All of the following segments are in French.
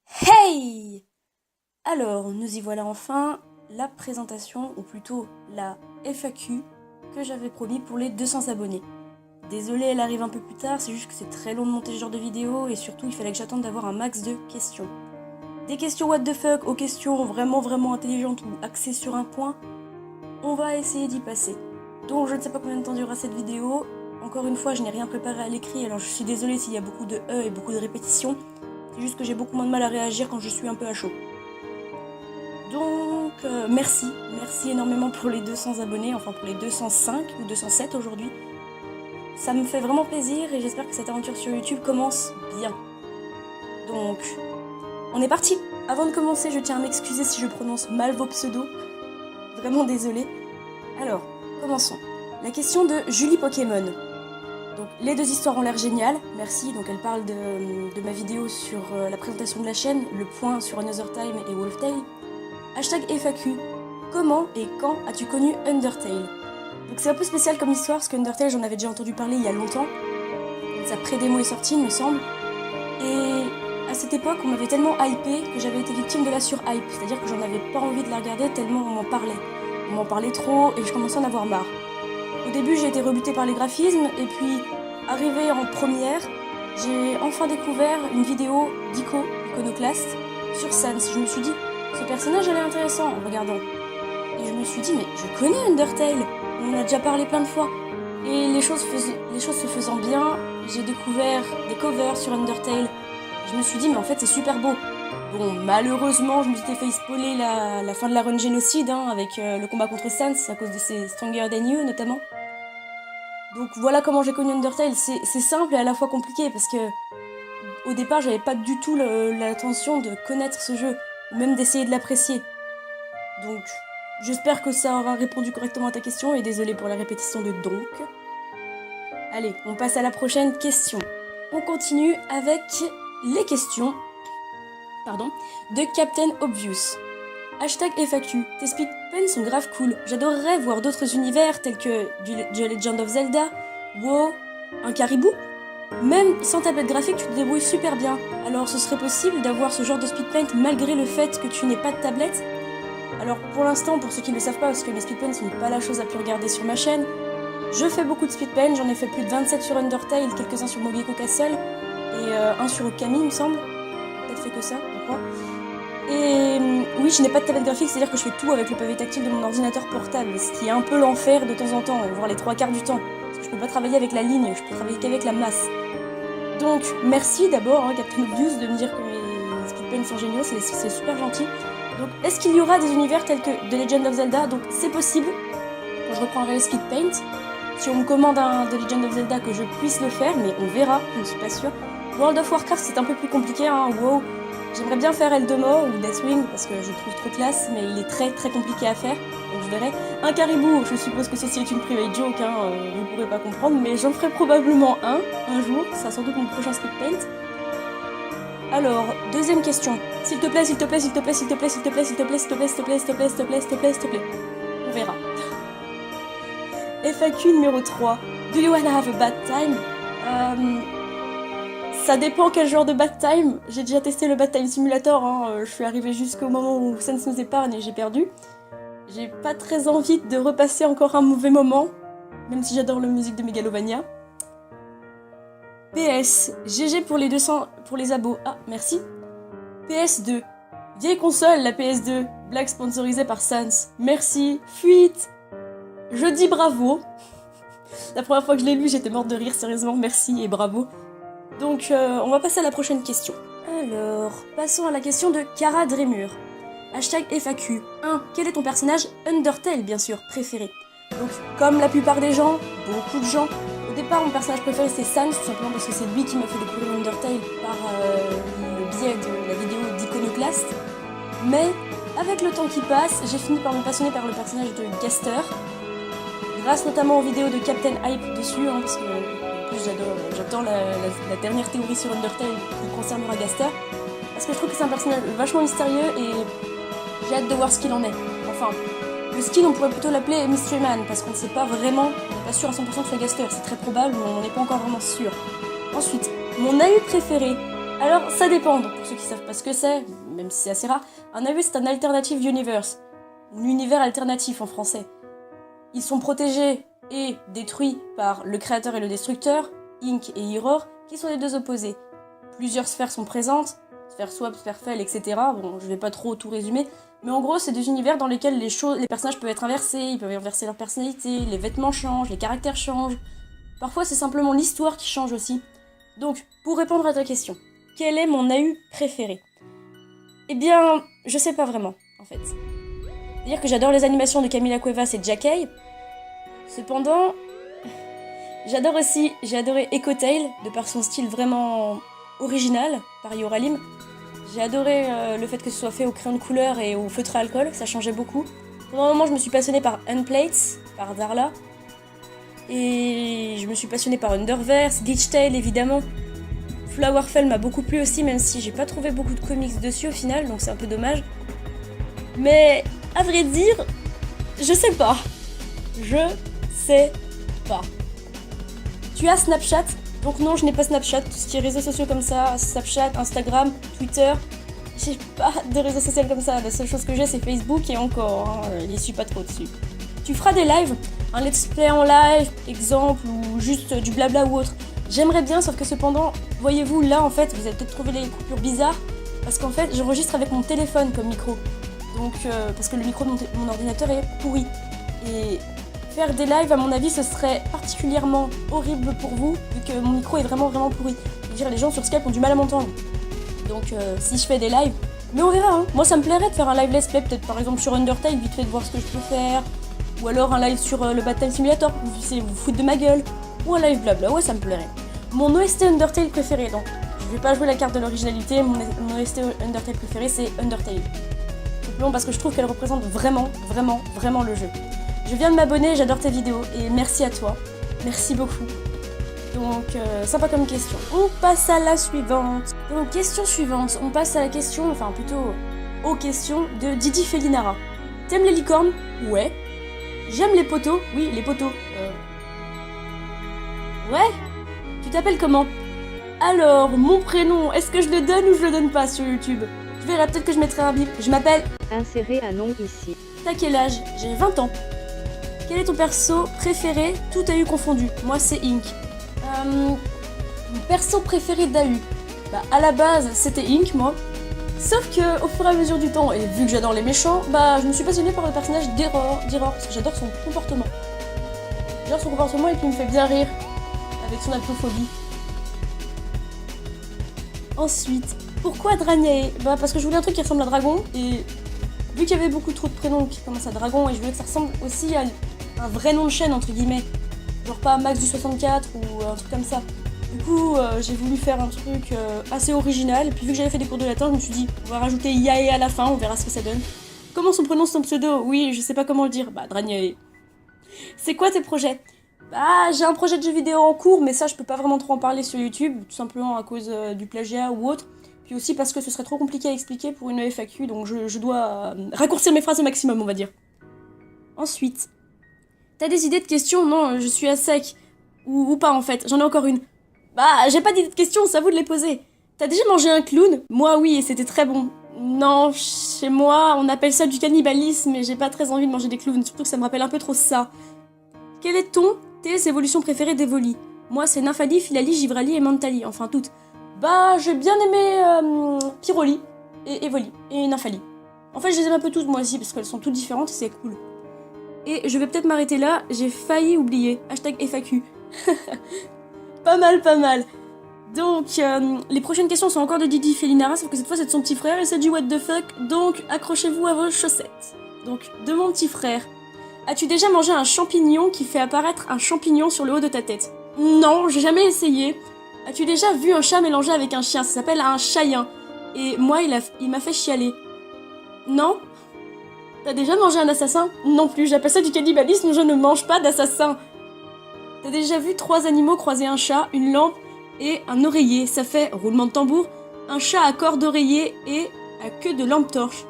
Hey! Alors, nous y voilà enfin, la présentation, ou plutôt la FAQ, que j'avais promis pour les 200 abonnés. Désolée, elle arrive un peu plus tard, c'est juste que c'est très long de monter ce genre de vidéo, et surtout, il fallait que j'attende d'avoir un max de questions. Des questions what the fuck aux questions vraiment intelligentes ou axées sur un point, on va essayer d'y passer. Donc, je ne sais pas combien de temps durera cette vidéo. Encore une fois, je n'ai rien préparé à l'écrit, alors je suis désolée s'il y a beaucoup de E et beaucoup de répétitions. C'est juste que j'ai beaucoup moins de mal à réagir quand je suis un peu à chaud. Donc, merci énormément pour les 200 abonnés, enfin pour les 205 ou 207 aujourd'hui. Ça me fait vraiment plaisir et j'espère que cette aventure sur YouTube commence bien. Donc, on est parti. Avant de commencer, je tiens à m'excuser si je prononce mal vos pseudos. Vraiment désolée. Alors, commençons. La question de Julie Pokémon. Donc, les deux histoires ont l'air géniales, merci. Donc, elle parle de ma vidéo sur la présentation de la chaîne, le point sur Another Time et Wolf Tale. Hashtag FAQ. Comment et quand as-tu connu Undertale? Donc c'est un peu spécial comme histoire, parce que Undertale, j'en avais déjà entendu parler il y a longtemps. Sa pré-démo est sortie, il me semble. Et à cette époque, on m'avait tellement hypé que j'avais été victime de la sur-hype. C'est-à-dire que j'en avais pas envie de la regarder tellement on m'en parlait. On m'en parlait trop et je commençais à en avoir marre. Au début, j'ai été rebutée par les graphismes, et puis, arrivée en première, j'ai enfin découvert une vidéo d'Ico, Iconoclast, sur Sans. Je me suis dit, ce personnage elle est intéressant en regardant. Et je me suis dit, mais je connais Undertale, on en a déjà parlé plein de fois. Et les choses se faisant bien, j'ai découvert des covers sur Undertale. Je me suis dit, mais en fait c'est super beau. Bon, malheureusement, je me suis fait spoiler la fin de la run génocide, avec le combat contre Sans, à cause de ses Stronger Than You notamment. Donc voilà comment j'ai connu Undertale. C'est simple et à la fois compliqué, parce que au départ, j'avais pas du tout l'intention de connaître ce jeu, ou même d'essayer de l'apprécier. Donc, j'espère que ça aura répondu correctement à ta question, et désolé pour la répétition de donc. Allez, on passe à la prochaine question. On continue avec les questions de Captain Obvious. Hashtag FAQ, tes speedruns sont grave cool. J'adorerais voir d'autres univers tels que The Legend of Zelda, WoW, un caribou. Même sans tablette graphique, tu te débrouilles super bien. Alors ce serait possible d'avoir ce genre de speedpaint malgré le fait que tu n'aies pas de tablette? Alors pour l'instant, pour ceux qui ne le savent pas, parce que mes speedpaints sont pas la chose à plus regarder sur ma chaîne, je fais beaucoup de speedpaint, j'en ai fait plus de 27 sur Undertale, quelques-uns sur Mogeko Castle, et un sur Okami il me semble. Peut-être fait que ça, je crois. Et oui, je n'ai pas de tablette graphique, c'est-à-dire que je fais tout avec le pavé tactile de mon ordinateur portable, ce qui est un peu l'enfer de temps en temps, voire les 3/4 du temps. Parce que je peux pas travailler avec la ligne, je peux travailler qu'avec la masse. Donc merci d'abord, Captain Obvious, de me dire que mes speedpaints sont géniaux, c'est super gentil. Donc est-ce qu'il y aura des univers tels que The Legend of Zelda? Donc c'est possible, quand je reprendrai les speedpaint. Si on me commande un The Legend of Zelda, que je puisse le faire, mais on verra, je ne suis pas sûre. World of Warcraft c'est un peu plus compliqué, WoW. J'aimerais bien faire Eldemort ou Deathwing parce que je le trouve trop classe, mais il est très compliqué à faire, donc je verrai. Un caribou, je suppose que ceci est une private joke, vous ne pourrez pas comprendre, mais j'en ferai probablement un jour, ça sera sans doute mon prochain speedpaint. Alors, deuxième question. S'il te plaît, s'il te plaît, s'il te plaît, s'il te plaît, s'il te plaît, s'il te plaît, s'il te plaît, s'il te plaît, s'il te plaît, s'il te plaît, s'il te plaît, s'il te plaît. On verra. FAQ numéro 3. Do you wanna have a bad time? Ça dépend quel genre de bad time. J'ai déjà testé le bad time simulator, je suis arrivée jusqu'au moment où Sans nous épargne et j'ai perdu. J'ai pas très envie de repasser encore un mauvais moment, même si j'adore la musique de Megalovania. PS, GG pour les 200, pour les abos. Ah, merci. PS2. Vieille console, la PS2. Blague sponsorisée par Sans. Merci. Fuite. Je dis bravo. La première fois que je l'ai lu, j'étais morte de rire, sérieusement. Merci et bravo. Donc, on va passer à la prochaine question. Alors, passons à la question de Cara Dremur. Hashtag FAQ. 1. Quel est ton personnage Undertale, bien sûr, préféré? Donc, comme la plupart des gens, beaucoup de gens, au départ, mon personnage préféré c'est Sans, tout simplement parce que c'est lui qui m'a fait découvrir Undertale par le biais de la vidéo d'Iconoclast. Mais, avec le temps qui passe, j'ai fini par me passionner par le personnage de Gaster, grâce notamment aux vidéos de Captain Hype dessus, parce que en plus j'adore la dernière théorie sur Undertale qui concernera Gaster, parce que je trouve que c'est un personnage vachement mystérieux et j'ai hâte de voir ce qu'il en est. Enfin, le skin on pourrait plutôt l'appeler Mystery Man, parce qu'on ne sait pas vraiment, on n'est pas sûr à 100% que c'est Gaster, c'est très probable, mais on n'est pas encore vraiment sûr. Ensuite, mon AU préféré, Alors, ça dépend, donc pour ceux qui savent pas ce que c'est, même si c'est assez rare, un AUE c'est un Alternative Universe, ou l'univers alternatif en français. Ils sont protégés et détruits par le créateur et le destructeur, Ink et Error, qui sont les deux opposés. Plusieurs sphères sont présentes, sphère swap, sphère fell, etc. Bon, je vais pas trop tout résumer, mais en gros, c'est des univers dans lesquels les personnages peuvent être inversés, ils peuvent inverser leur personnalité, les vêtements changent, les caractères changent. Parfois, c'est simplement l'histoire qui change aussi. Donc, pour répondre à ta question, quel est mon AU préféré? Eh bien, je sais pas vraiment, en fait. C'est-à-dire que j'adore les animations de Camila Cuevas et Jackie. Cependant, j'ai adoré Echo Tail, de par son style vraiment original, par Yoralim. J'ai adoré le fait que ce soit fait au crayon de couleur et au feutre à alcool, ça changeait beaucoup. Pendant un moment, je me suis passionnée par Unplates, par Darla. Et je me suis passionnée par Underverse, Glitch Tail évidemment. Flowerfell m'a beaucoup plu aussi, même si j'ai pas trouvé beaucoup de comics dessus au final, donc c'est un peu dommage. Mais à vrai dire, je sais pas. Je sais pas. Tu as Snapchat? Donc non, je n'ai pas Snapchat, tout ce qui est réseaux sociaux comme ça, Snapchat, Instagram, Twitter. J'ai pas de réseaux sociaux comme ça, la seule chose que j'ai c'est Facebook et encore, j'y suis pas trop dessus. Tu feras des lives? Un let's play en live, exemple, ou juste du blabla ou autre. J'aimerais bien, sauf que cependant, voyez-vous, là en fait, vous avez peut-être trouvé les coupures bizarres, parce qu'en fait, j'enregistre avec mon téléphone comme micro. Donc, parce que le micro de mon ordinateur est pourri. Et faire des lives, à mon avis, ce serait particulièrement horrible pour vous, vu que mon micro est vraiment pourri. Je veux dire, les gens sur Skype ont du mal à m'entendre. Donc, si je fais des lives, mais on verra, hein. Moi, ça me plairait de faire un live let's play, peut-être par exemple sur Undertale, vite fait de voir ce que je peux faire. Ou alors un live sur le Battle Simulator, vous foutre de ma gueule. Ou un live blabla, ouais, ça me plairait. Mon OST Undertale préféré, donc, je vais pas jouer la carte de l'originalité, mon OST Undertale préféré, c'est Undertale. Simplement parce que je trouve qu'elle représente vraiment le jeu. Je viens de m'abonner, j'adore tes vidéos, et merci à toi. Merci beaucoup. Donc, sympa comme question. On passe à la suivante. Donc, question suivante. On passe à la question, enfin plutôt aux questions de Didi Fellinara. T'aimes les licornes? Ouais. J'aime les poteaux? Oui, les poteaux. Ouais? Tu t'appelles comment? Alors, mon prénom, est-ce que je le donne ou je le donne pas sur YouTube? Tu verras, peut-être que je mettrai un bip. Je m'appelle... Insérer un nom ici. T'as quel âge? J'ai 20 ans. Quel est ton perso préféré? Tout a eu confondu. Moi, c'est Ink. Mon perso préféré d'AU? Bah, à la base, c'était Ink, moi. Sauf que, au fur et à mesure du temps, et vu que j'adore les méchants, bah, je me suis passionnée par le personnage d'Error, parce que j'adore son comportement. J'adore son comportement et puis il me fait bien rire, avec son altophobie. Ensuite, pourquoi Dragnae? Bah, parce que je voulais un truc qui ressemble à Dragon, et vu qu'il y avait beaucoup trop de prénoms qui commencent à Dragon, et je voulais que ça ressemble aussi à un vrai nom de chaîne, entre guillemets. Genre pas Max du 64 ou un truc comme ça. Du coup, j'ai voulu faire un truc assez original, et puis vu que j'avais fait des cours de latin, je me suis dit, on va rajouter Yae à la fin, on verra ce que ça donne. Comment son prononce son pseudo? Oui, je sais pas comment le dire. Bah, Dragnae. C'est quoi tes projets? Bah, j'ai un projet de jeu vidéo en cours, mais ça, je peux pas vraiment trop en parler sur YouTube, tout simplement à cause du plagiat ou autre. Puis aussi parce que ce serait trop compliqué à expliquer pour une FAQ, donc je dois raccourcir mes phrases au maximum, on va dire. Ensuite, t'as des idées de questions? Non, je suis à sec. Ou pas en fait, j'en ai encore une. Bah, j'ai pas d'idées de questions, c'est à vous de les poser. T'as déjà mangé un clown? Moi oui, et c'était très bon. Non, chez moi, on appelle ça du cannibalisme, mais j'ai pas très envie de manger des clowns, surtout que ça me rappelle un peu trop ça. Quel est tes évolutions préférées d'Evoli? Moi, c'est Nymphali, Philali, Givrali et Mantali, enfin toutes. Bah, j'ai bien aimé Pyroli et Evoli et Nymphali. En fait, je les aime un peu toutes moi aussi, parce qu'elles sont toutes différentes et c'est cool. Et je vais peut-être m'arrêter là, j'ai failli oublier. Hashtag FAQ. Pas mal. Donc, les prochaines questions sont encore de Didi Fellinara, sauf que cette fois c'est de son petit frère et c'est du what the fuck, donc accrochez-vous à vos chaussettes. Donc, de mon petit frère. As-tu déjà mangé un champignon qui fait apparaître un champignon sur le haut de ta tête? Non, j'ai jamais essayé. As-tu déjà vu un chat mélangé avec un chien? Ça s'appelle un chaïen. Et moi, il m'a fait chialer. Non? T'as déjà mangé un assassin? Non plus, j'appelle ça du cannibalisme, je ne mange pas d'assassin. T'as déjà vu 3 animaux croiser un chat, une lampe et un oreiller? Ça fait, roulement de tambour, un chat à corps d'oreiller et à queue de lampe torche.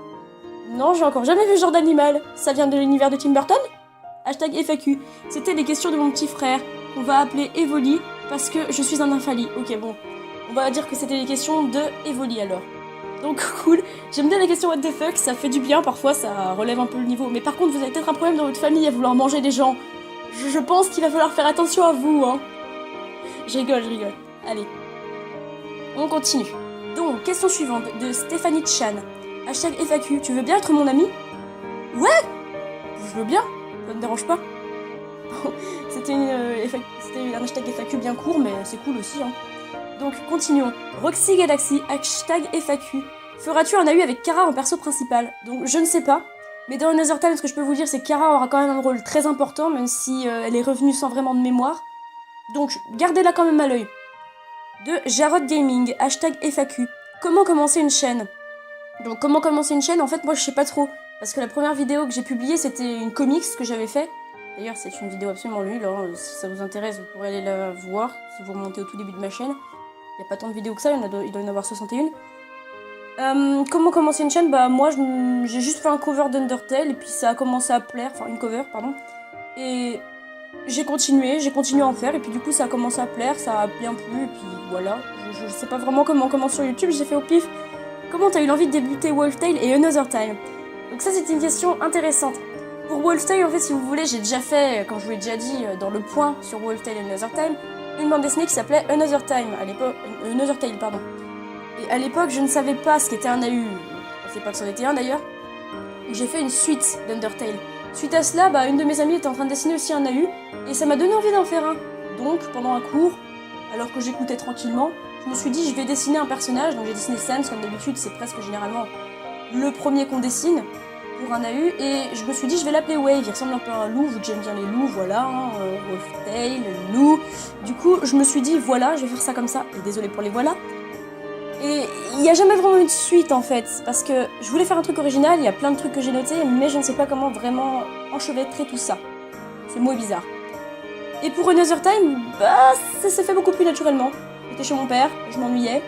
Non, j'ai encore jamais vu ce genre d'animal. Ça vient de l'univers de Tim Burton? Hashtag FAQ. C'était les questions de mon petit frère, qu'on va appeler Evoli, parce que je suis un Nymphali. Ok, bon. On va dire que c'était les questions de Evoli alors. Donc cool, j'aime bien les questions what the fuck, ça fait du bien, parfois ça relève un peu le niveau. Mais par contre, vous avez peut-être un problème dans votre famille à vouloir manger des gens. Je pense qu'il va falloir faire attention à vous, hein. Je rigole. Allez. On continue. Donc, question suivante de Stéphanie Chan. Hashtag FAQ, tu veux bien être mon ami? Ouais! Je veux bien, ça me dérange pas. C'était un hashtag FAQ bien court, mais c'est cool aussi, hein. Donc, continuons. Roxy Galaxy, hashtag FAQ. Feras-tu un AU avec Kara en perso principal? Donc, je ne sais pas. Mais dans Another Time, ce que je peux vous dire, c'est que Kara aura quand même un rôle très important, même si elle est revenue sans vraiment de mémoire. Donc, gardez-la quand même à l'œil. De Jarod Gaming, hashtag FAQ. Comment commencer une chaîne? Donc, comment commencer une chaîne? En fait, moi, je sais pas trop. Parce que la première vidéo que j'ai publiée, c'était une comics que j'avais fait. D'ailleurs, c'est une vidéo absolument nulle, hein. Si ça vous intéresse, vous pourrez aller la voir, si vous remontez au tout début de ma chaîne. Il n'y a pas tant de vidéos que ça, il doit y en avoir 61. Comment commencer une chaîne? Bah moi j'ai juste fait un cover d'Undertale et puis ça a commencé à plaire, enfin une cover pardon. Et j'ai continué à en faire et puis du coup ça a commencé à plaire, ça a bien plu et puis voilà. Je sais pas vraiment comment sur YouTube, j'ai fait au pif. Comment t'as eu l'envie de débuter Wolf Tale et Another Time? Donc ça c'était une question intéressante. Pour Wolf Tale en fait si vous voulez j'ai déjà fait, comme je vous l'ai déjà dit dans le point sur Wolf Tale et Another Time, une bande dessinée qui s'appelait Another Time à l'époque, Another Tale pardon. Et à l'époque, je ne savais pas ce qu'était un AU. Je ne sais pas que c'en était un d'ailleurs. J'ai fait une suite d'Undertale. Suite à cela, une de mes amies était en train de dessiner aussi un AU. Et ça m'a donné envie d'en faire un. Donc, pendant un cours, alors que j'écoutais tranquillement, je me suis dit, je vais dessiner un personnage. Donc j'ai dessiné Sans, comme d'habitude, c'est presque généralement le premier qu'on dessine pour un AU. Et je me suis dit, je vais l'appeler Wave. Il ressemble un peu à un loup, vu que j'aime bien les loups, voilà. Wolftail, loup. Du coup, je me suis dit, voilà, je vais faire ça comme ça. Et désolé pour les voilà. Et il n'y a jamais vraiment eu de suite en fait, parce que je voulais faire un truc original, il y a plein de trucs que j'ai notés, mais je ne sais pas comment vraiment enchevêtrer tout ça. C'est le mot est bizarre. Et pour Another Time, ça s'est fait beaucoup plus naturellement. J'étais chez mon père, je m'ennuyais,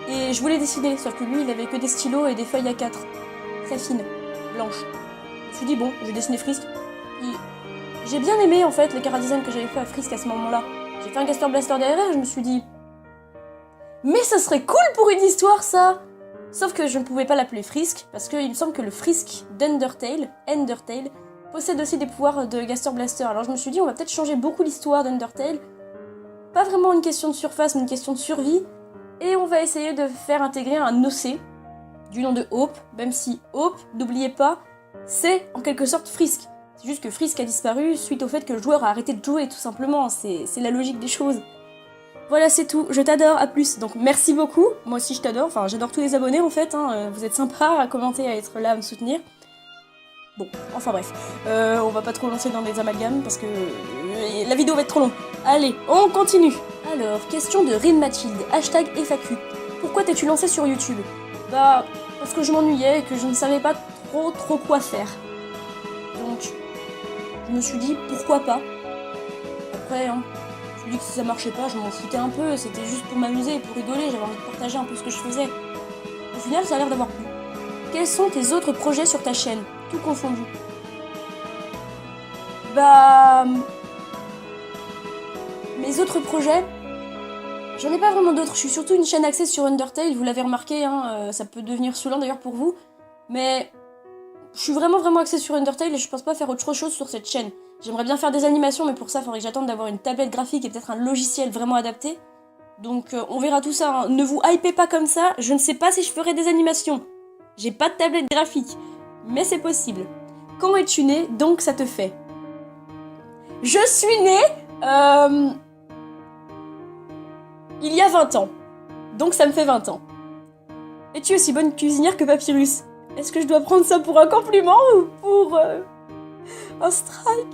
et je voulais dessiner, sauf que lui il avait que des stylos et des feuilles A4, très fines, blanches. Je me suis dit bon, je vais dessiner Frisk. Et j'ai bien aimé en fait les chara-design que j'avais fait à Frisk à ce moment-là. J'ai fait un Gaster Blaster derrière et je me suis dit... Mais ça serait cool pour une histoire, ça! Sauf que je ne pouvais pas l'appeler Frisk, parce qu'il me semble que le Frisk d'Undertale, possède aussi des pouvoirs de Gaster Blaster. Alors je me suis dit, on va peut-être changer beaucoup l'histoire d'Undertale. Pas vraiment une question de surface, mais une question de survie. Et on va essayer de faire intégrer un OC, du nom de Hope, même si Hope, n'oubliez pas, c'est en quelque sorte Frisk. C'est juste que Frisk a disparu suite au fait que le joueur a arrêté de jouer, tout simplement. C'est la logique des choses. Voilà, c'est tout. Je t'adore, à plus. Donc merci beaucoup. Moi aussi je t'adore. Enfin, j'adore tous les abonnés en fait. Hein. Vous êtes sympas à commenter, à être là, à me soutenir. Bon, enfin bref. On va pas trop lancer dans des amalgames parce que la vidéo va être trop longue. Allez, on continue. Alors, question de Rin Mathilde. Hashtag FAQ. Pourquoi t'es-tu lancé sur YouTube? Parce que je m'ennuyais et que je ne savais pas trop quoi faire. Donc, je me suis dit pourquoi pas. Après, hein. Je me dis que si ça marchait pas, je m'en foutais un peu, c'était juste pour m'amuser, pour rigoler, j'avais envie de partager un peu ce que je faisais. Au final, ça a l'air d'avoir plu. Quels sont tes autres projets sur ta chaîne, tout confondu? Mes autres projets, j'en ai pas vraiment d'autres, je suis surtout une chaîne axée sur Undertale, vous l'avez remarqué, hein, ça peut devenir saoulant d'ailleurs pour vous, mais je suis vraiment axée sur Undertale et je pense pas faire autre chose sur cette chaîne. J'aimerais bien faire des animations, mais pour ça, il faudrait que j'attende d'avoir une tablette graphique et peut-être un logiciel vraiment adapté. Donc, on verra tout ça. Hein. Ne vous hypez pas comme ça. Je ne sais pas si je ferai des animations. J'ai pas de tablette graphique. Mais c'est possible. Quand es-tu né? Donc, ça te fait. Je suis née... il y a 20 ans. Donc, ça me fait 20 ans. Es-tu aussi bonne cuisinière que Papyrus? Est-ce que je dois prendre ça pour un compliment ou pour... un strike?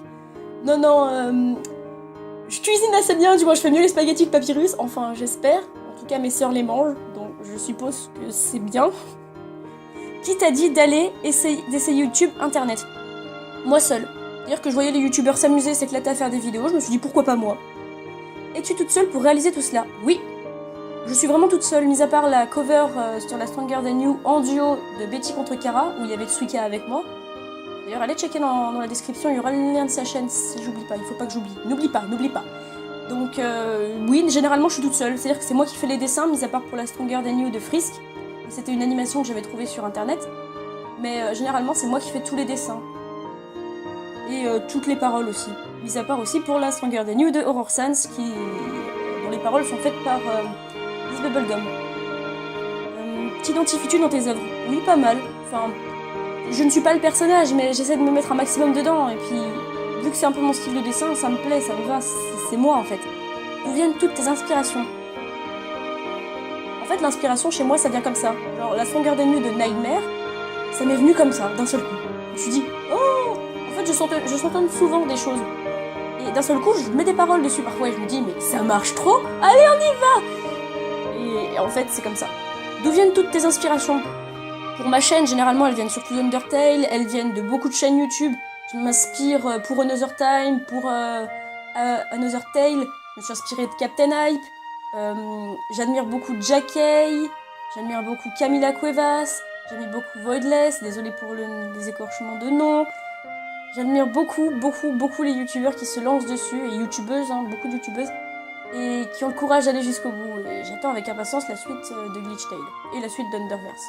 Non, je cuisine assez bien, du moins je fais mieux les spaghettis que Papyrus, enfin j'espère. En tout cas mes sœurs les mangent, donc je suppose que c'est bien. Qui t'a dit d'essayer YouTube, internet? Moi seule. C'est-à-dire que je voyais les youtubeurs s'amuser, s'éclater à faire des vidéos, je me suis dit pourquoi pas moi? Es-tu toute seule pour réaliser tout cela? Oui. Je suis vraiment toute seule, mis à part la cover sur la Stronger Than You en duo de Betty contre Kara, où il y avait Tsuika avec moi. D'ailleurs, allez checker dans la description, il y aura le lien de sa chaîne, si j'oublie pas, il faut pas que j'oublie. N'oublie pas. Donc oui, généralement je suis toute seule, c'est-à-dire que c'est moi qui fais les dessins, mis à part pour la Stronger Than You de Frisk. C'était une animation que j'avais trouvée sur internet, mais généralement c'est moi qui fais tous les dessins. Et toutes les paroles aussi, mis à part aussi pour la Stronger Than You de Horror Sans, dont les paroles sont faites par Liz Bubblegum. T'identifies-tu dans tes œuvres? Oui, pas mal. Enfin, je ne suis pas le personnage, mais j'essaie de me mettre un maximum dedans, et puis vu que c'est un peu mon style de dessin, ça me plaît, ça me va, c'est moi en fait. D'où viennent toutes tes inspirations? En fait, l'inspiration chez moi, ça vient comme ça. Genre, la Stronger Than You de Nightmare, ça m'est venu comme ça, d'un seul coup. Je me suis dit, oh! En fait, je s'entends souvent des choses. Et d'un seul coup, je mets des paroles dessus parfois, et je me dis, mais ça marche trop! Allez, on y va! Et en fait, c'est comme ça. D'où viennent toutes tes inspirations? Pour ma chaîne, généralement, elles viennent surtout d'Undertale, elles viennent de beaucoup de chaînes YouTube. Je m'inspire pour Another Time, pour Another Tale. Je me suis inspirée de Captain Hype. J'admire beaucoup Jackie. J'admire beaucoup Camila Cuevas. J'admire beaucoup Voidless. Désolée pour les écorchements de nom. J'admire beaucoup les youtubeurs qui se lancent dessus. Et youtubeuses, hein, beaucoup de youtubeuses. Et qui ont le courage d'aller jusqu'au bout. Et j'attends avec impatience la suite de Glitch Tale. Et la suite d'Underverse.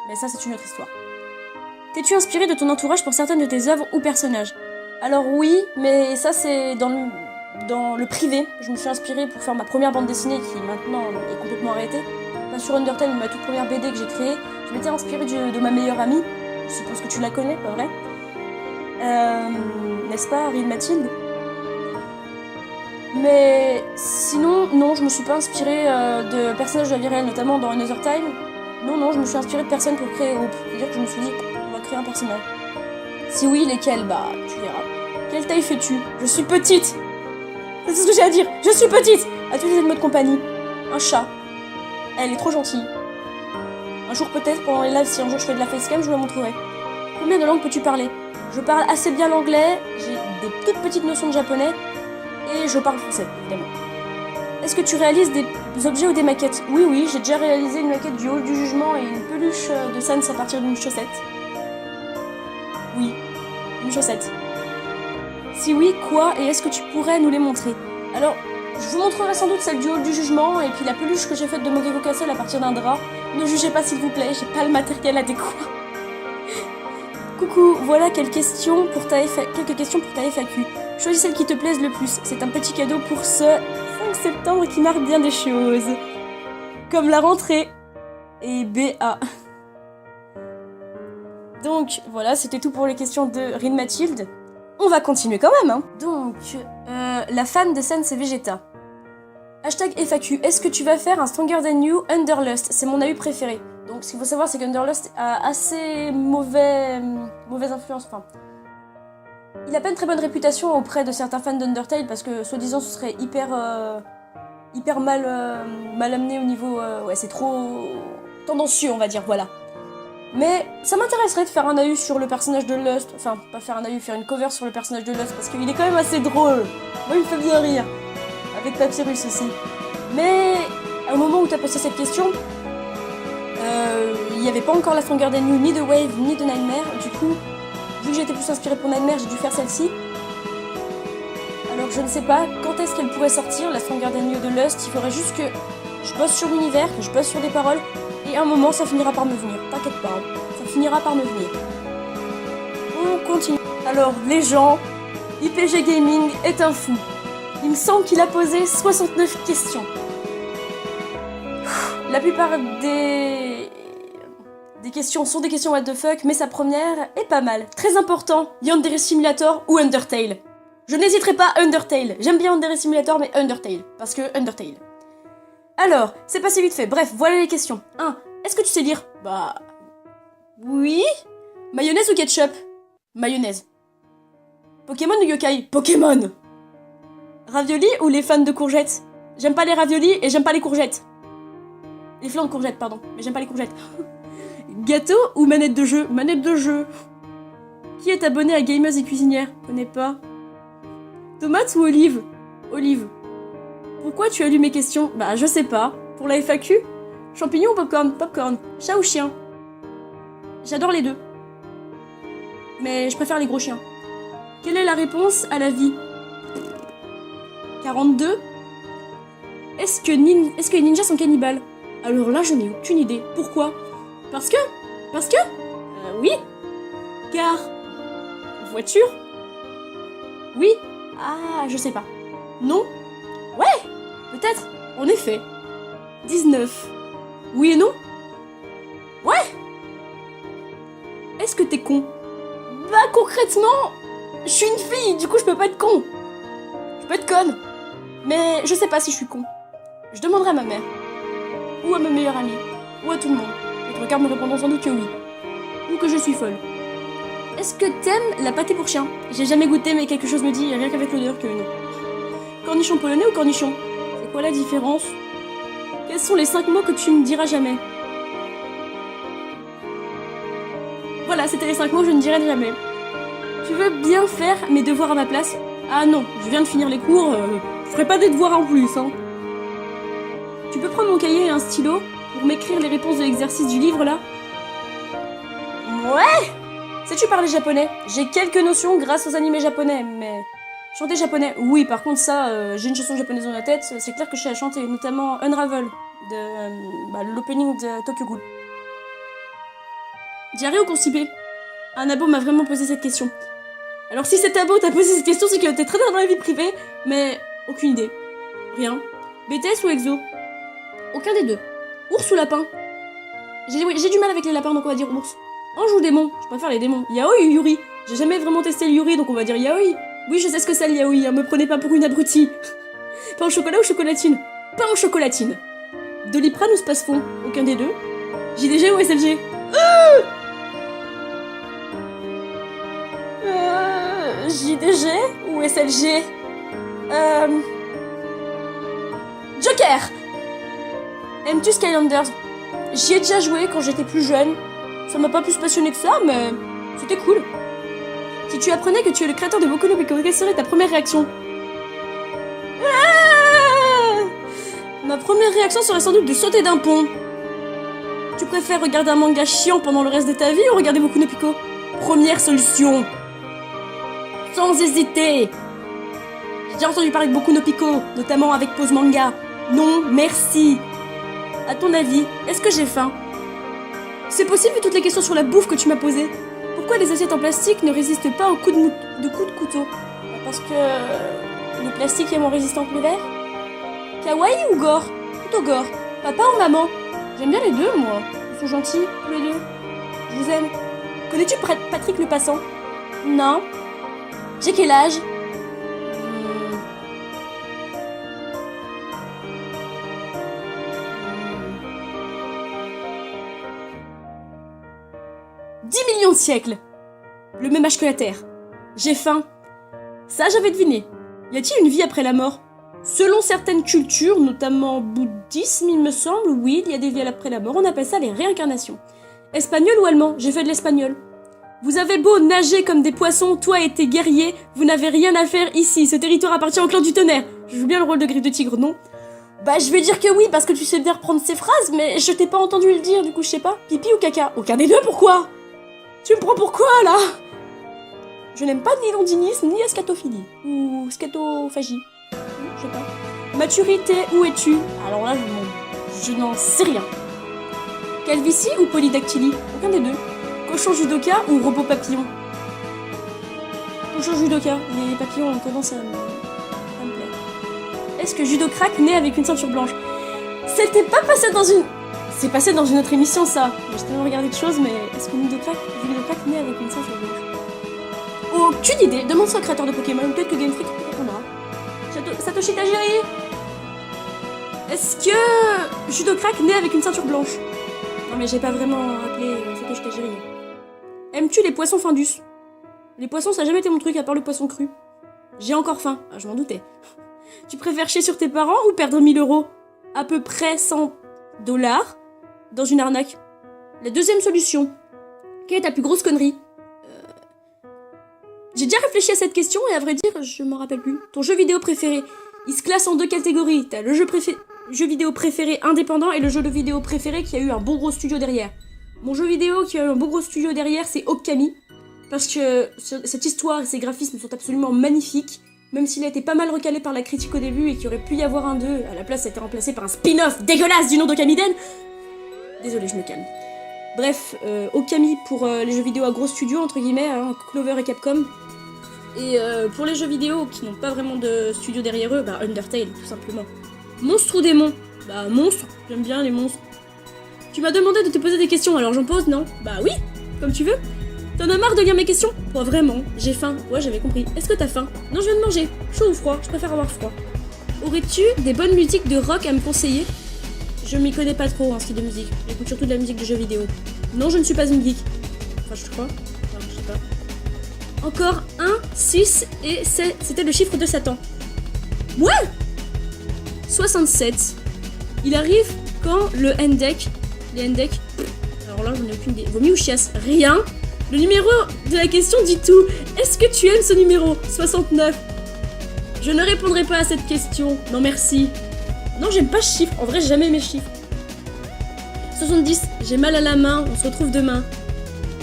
Mais ça, c'est une autre histoire. T'es-tu inspiré de ton entourage pour certaines de tes œuvres ou personnages? Alors oui, mais ça c'est dans le privé. Je me suis inspirée pour faire ma première bande dessinée qui maintenant est complètement arrêtée. Pas sur Undertale, mais ma toute première BD que j'ai créée. Je m'étais inspirée de ma meilleure amie. Je suppose que tu la connais, pas vrai? N'est-ce pas, Reed Mathilde? Mais sinon, non, je me suis pas inspirée de personnages de la vie réelle, notamment dans Another Time. Non, je me suis inspirée de personnes pour créer Hope. C'est-à-dire que je me suis dit, on va créer un personnage. Si oui, lesquels? Bah, tu verras. Quelle taille fais-tu? Je suis petite! C'est ce que j'ai à dire, je suis petite! À tous les animaux de compagnie. Un chat. Elle est trop gentille. Un jour peut-être, pendant les lives, si un jour je fais de la facecam, je vous la montrerai. Combien de langues peux-tu parler? Je parle assez bien l'anglais, j'ai des toutes petites notions de japonais, et je parle français, évidemment. Est-ce que tu réalises des objets ou des maquettes? Oui, j'ai déjà réalisé une maquette du Hall du Jugement et une peluche de Sans à partir d'une chaussette. Oui, une chaussette. Si oui, quoi? Et est-ce que tu pourrais nous les montrer? Alors, je vous montrerai sans doute celle du Hall du Jugement et puis la peluche que j'ai faite de Mogeko Castle à partir d'un drap. Ne jugez pas s'il vous plaît, j'ai pas le matériel adéquat. Coucou, voilà quelques questions pour ta FAQ. Choisis celle qui te plaise le plus. C'est un petit cadeau pour ce 5 septembre qui marque bien des choses. Comme la rentrée. Et BA. Donc, voilà, c'était tout pour les questions de Reed Mathilde. On va continuer quand même, hein. Donc, la fan de Sans et Vegeta. Hashtag FAQ, est-ce que tu vas faire un Stronger Than You Underlust? C'est mon AU préféré. Donc, ce qu'il faut savoir, c'est qu'Underlust a assez mauvaise influence. Enfin, il a pas une très bonne réputation auprès de certains fans d'Undertale parce que, soi-disant, ce serait hyper mal amené au niveau... ouais, c'est trop tendancieux, on va dire, voilà. Mais ça m'intéresserait de faire un AU sur le personnage de Lust. Enfin, pas faire un AU, faire une cover sur le personnage de Lust parce qu'il est quand même assez drôle. Moi, il me fait bien rire. Avec Papyrus aussi. Mais, au moment où t'as posé cette question... il n'y avait pas encore la Stronger Than You, ni de Wave, ni de Nightmare. Du coup, vu que j'étais plus inspirée pour Nightmare, j'ai dû faire celle-ci. Alors je ne sais pas quand est-ce qu'elle pourrait sortir, la Stronger Than You de Lust. Il faudrait juste que je bosse sur l'univers, que je bosse sur des paroles, et à un moment ça finira par me venir. T'inquiète pas, hein. Ça finira par me venir. On continue. Alors les gens, IPG Gaming est un fou. Il me semble qu'il a posé 69 questions. La plupart des questions sont des questions what the fuck, mais sa première est pas mal. Très important, Yandere Simulator ou Undertale. Je n'hésiterai pas, Undertale. J'aime bien Yandere Simulator, mais Undertale. Parce que Undertale. Alors, c'est passé vite fait. Bref, voilà les questions. 1. Est-ce que tu sais lire? Bah... oui. Mayonnaise ou ketchup? Mayonnaise. Pokémon ou yokai? Pokémon. Ravioli ou les fans de courgettes? J'aime pas les raviolis et j'aime pas les courgettes. Les flancs de courgettes, pardon. Mais j'aime pas les courgettes. Gâteau ou manette de jeu? Manette de jeu. Qui est abonné à Gameuse et Cuisinière? Connais pas. Tomate ou olive? Olive. Pourquoi tu as lu mes questions? Bah, je sais pas. Pour la FAQ? Champignon ou popcorn? Popcorn. Chat ou chien? J'adore les deux. Mais je préfère les gros chiens. Quelle est la réponse à la vie? 42. Est-ce que les ninjas sont cannibales? Alors là, je n'ai aucune idée. Pourquoi? Parce que oui. Car... Voiture? Oui. Ah, je sais pas. Non? Ouais. Peut-être. En effet. 19. Oui et non? Ouais. Est-ce que t'es con? Bah concrètement, je suis une fille, du coup je peux pas être con. Je peux être conne. Mais je sais pas si je suis con. Je demanderai à ma mère. Ou à ma meilleure amie. Ou à tout le monde. Et ton regard me répondront sans doute que oui. Ou que je suis folle. Est-ce que t'aimes la pâté pour chien? J'ai jamais goûté mais quelque chose me dit rien qu'avec l'odeur que non. Cornichon polonais ou cornichon? C'est quoi la différence? Quels sont les 5 mots que tu me diras jamais? Voilà, c'était les 5 mots que je ne dirai jamais. Tu veux bien faire mes devoirs à ma place? Ah non, je viens de finir les cours, je ferai pas des devoirs en plus, hein. Tu peux prendre mon cahier et un stylo pour m'écrire les réponses de l'exercice du livre, là? Ouais! Sais-tu parler japonais? J'ai quelques notions grâce aux animés japonais, mais... Chanter japonais, oui, par contre ça, j'ai une chanson japonaise dans la tête, c'est clair que je sais la chanter, notamment Unravel, de l'opening de Tokyo Ghoul. Diarrhée ou constipé? Un abo m'a vraiment posé cette question. Alors si cet abo t'a posé cette question, c'est que t'es très dans la vie privée, mais aucune idée. Rien. BTS ou EXO? Aucun des deux. Ours ou lapin? J'ai du mal avec les lapins, donc on va dire ours. Ange ou démon? Je préfère les démons. Yaoi ou Yuri? J'ai jamais vraiment testé le Yuri, donc on va dire yaoi. Oui, je sais ce que c'est le yaoi, hein, me prenez pas pour une abrutie. Pain au chocolat ou chocolatine? Pain au chocolatine. Doliprane ou Spasfon? Aucun des deux. JDG ou SLG? JDG ou SLG? Joker! Aimes-tu Skylanders? J'y ai déjà joué quand j'étais plus jeune. Ça m'a pas plus passionné que ça, mais c'était cool. Si tu apprenais que tu es le créateur de Boku no Pico, quelle serait ta première réaction? Ma première réaction serait sans doute de sauter d'un pont. Tu préfères regarder un manga chiant pendant le reste de ta vie ou regarder Boku no Pico? Première solution. Sans hésiter. J'ai déjà entendu parler de Boku no Pico, notamment avec Pause Manga. Non, merci. À ton avis, est-ce que j'ai faim? C'est possible vu toutes les questions sur la bouffe que tu m'as posées. Pourquoi les assiettes en plastique ne résistent pas aux coups de couteau? Parce que le plastique est moins résistant que le verre. Kawaii ou gore? Plutôt gore. Papa ou maman? J'aime bien les deux, moi. Ils sont gentils, tous les deux. Je vous aime. Connais-tu Patrick le Passant? Non. J'ai quel âge? 10 millions de siècles. Le même âge que la Terre. J'ai faim. Ça, j'avais deviné. Y a-t-il une vie après la mort? Selon certaines cultures, notamment bouddhisme, il me semble, oui, il y a des vies après la mort, on appelle ça les réincarnations. Espagnol ou allemand? J'ai fait de l'espagnol. Vous avez beau nager comme des poissons, toi et tes guerriers, vous n'avez rien à faire ici, ce territoire appartient au clan du tonnerre. Je joue bien le rôle de Griffe de Tigre, non? Bah je vais dire que oui, parce que tu sais bien reprendre ces phrases, mais je t'ai pas entendu le dire, du coup je sais pas. Pipi ou caca? Aucun des deux, pourquoi? Tu me prends pour quoi, là? Je n'aime pas ni l'ondinisme, ni la scatophilie. Ou scatophagie. Je sais pas. Maturité, où es-tu? Alors là, je n'en sais rien. Calvitie ou polydactylie? Aucun des deux. Cochon judoka ou robot papillon? Cochon judoka. Les papillons ont tendance à me plaire. Est-ce que Judo Crack naît avec une ceinture blanche? C'était pas passé dans une... C'est passé dans une autre émission, ça. J'ai tellement regardé de choses, mais est-ce que Judo Crack naît avec une ceinture blanche? Aucune idée. Demande ça au créateur de Pokémon. Peut-être que Game Freak répondra. Satoshi Tajiri. Est-ce que Judo Crack naît avec une ceinture blanche? Non mais j'ai pas vraiment appelé Satoshi Tajiri. Aimes-tu les poissons Findus? Les poissons ça a jamais été mon truc à part le poisson cru. J'ai encore faim. Ah, je m'en doutais. Tu préfères chier sur tes parents ou perdre 1000 €? À peu près 100 $ dans une arnaque. La deuxième solution. Quelle est ta plus grosse connerie? J'ai déjà réfléchi à cette question et à vrai dire, je m'en rappelle plus. Ton jeu vidéo préféré, il se classe en 2 catégories. T'as le jeu vidéo préféré indépendant et le jeu de vidéo préféré qui a eu un bon gros studio derrière. Mon jeu vidéo qui a eu un bon gros studio derrière, c'est Okami. Parce que cette histoire et ces graphismes sont absolument magnifiques. même s'il a été pas mal recalé par la critique au début et qu'il aurait pu y avoir un 2, à la place ça a été remplacé par un spin-off dégueulasse du nom d'Okamiden. Désolé, je me calme. Bref, Okami pour les jeux vidéo à gros studio, entre guillemets, hein, Clover et Capcom. Et pour les jeux vidéo qui n'ont pas vraiment de studio derrière eux, bah Undertale, tout simplement. Monstre ou démon? Bah monstre, j'aime bien les monstres. Tu m'as demandé de te poser des questions, alors j'en pose, non? Bah oui, comme tu veux. T'en as marre de lire mes questions? Pas vraiment, j'ai faim. Ouais, j'avais compris. Est-ce que t'as faim? Non, je viens de manger. Chaud ou froid? Je préfère avoir froid. Aurais-tu des bonnes musiques de rock à me conseiller? Je m'y connais pas trop en style de musique. J'écoute surtout de la musique de jeux vidéo. Non, je ne suis pas une geek. Enfin, je crois. Enfin, je sais pas. Encore 1, 6 et c'était le chiffre de Satan. Ouais! 67. Il arrive quand le N-Deck. Les N-Deck. Alors là, j'en ai aucune idée. Vomi ou chiasse? Rien. Le numéro de la question dit tout. Est-ce que tu aimes ce numéro? 69. Je ne répondrai pas à cette question. Non, merci. Non, j'aime pas ce chiffre. En vrai, j'ai jamais aimé ce chiffre. 70. J'ai mal à la main. On se retrouve demain.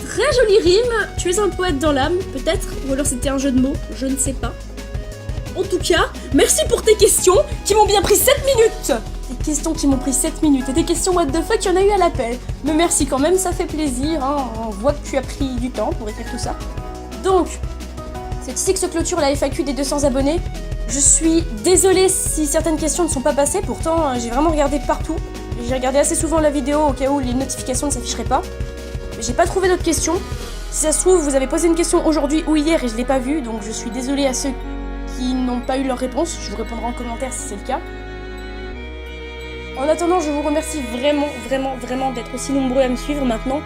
Très jolie rime. Tu es un poète dans l'âme, peut-être? Ou alors c'était un jeu de mots. Je ne sais pas. En tout cas, merci pour tes questions qui m'ont bien pris 7 minutes. Des questions qui m'ont pris 7 minutes. Et des questions what the fuck, il y en a eu à l'appel. Mais merci quand même, ça fait plaisir. Hein. On voit que tu as pris du temps pour écrire tout ça. Donc, c'est ici que se clôture la FAQ des 200 abonnés. Je suis désolée si certaines questions ne sont pas passées. Pourtant, j'ai vraiment regardé partout. J'ai regardé assez souvent la vidéo au cas où les notifications ne s'afficheraient pas. Mais j'ai pas trouvé d'autres questions. Si ça se trouve, vous avez posé une question aujourd'hui ou hier et je l'ai pas vue. Donc je suis désolée à ceux qui n'ont pas eu leur réponse. Je vous répondrai en commentaire si c'est le cas. En attendant, je vous remercie vraiment d'être aussi nombreux à me suivre maintenant.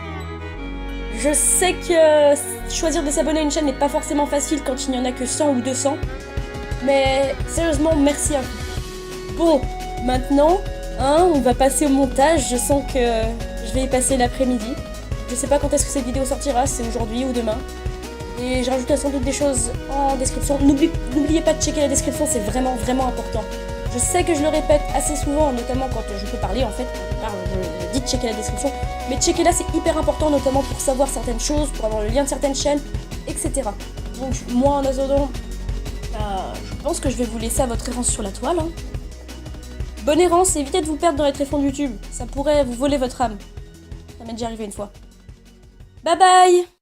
Je sais que choisir de s'abonner à une chaîne n'est pas forcément facile quand il n'y en a que 100 ou 200. Mais sérieusement, merci à vous. Bon, maintenant, on va passer au montage. Je sens que je vais y passer l'après-midi. Je sais pas quand est-ce que cette vidéo sortira, si c'est aujourd'hui ou demain. Et je rajouterai sans doute des choses en description. N'oubliez pas de checker la description, c'est vraiment important. Je sais que je le répète assez souvent, notamment quand je peux parler en fait. Je dis de checker la description. Mais checker là, c'est hyper important, notamment pour savoir certaines choses, pour avoir le lien de certaines chaînes, etc. Donc moi, en attendant, je pense que je vais vous laisser à votre errance sur la toile. Hein. Bonne errance, évitez de vous perdre dans les tréfonds de YouTube. Ça pourrait vous voler votre âme. Ça m'est déjà arrivé une fois. Bye bye!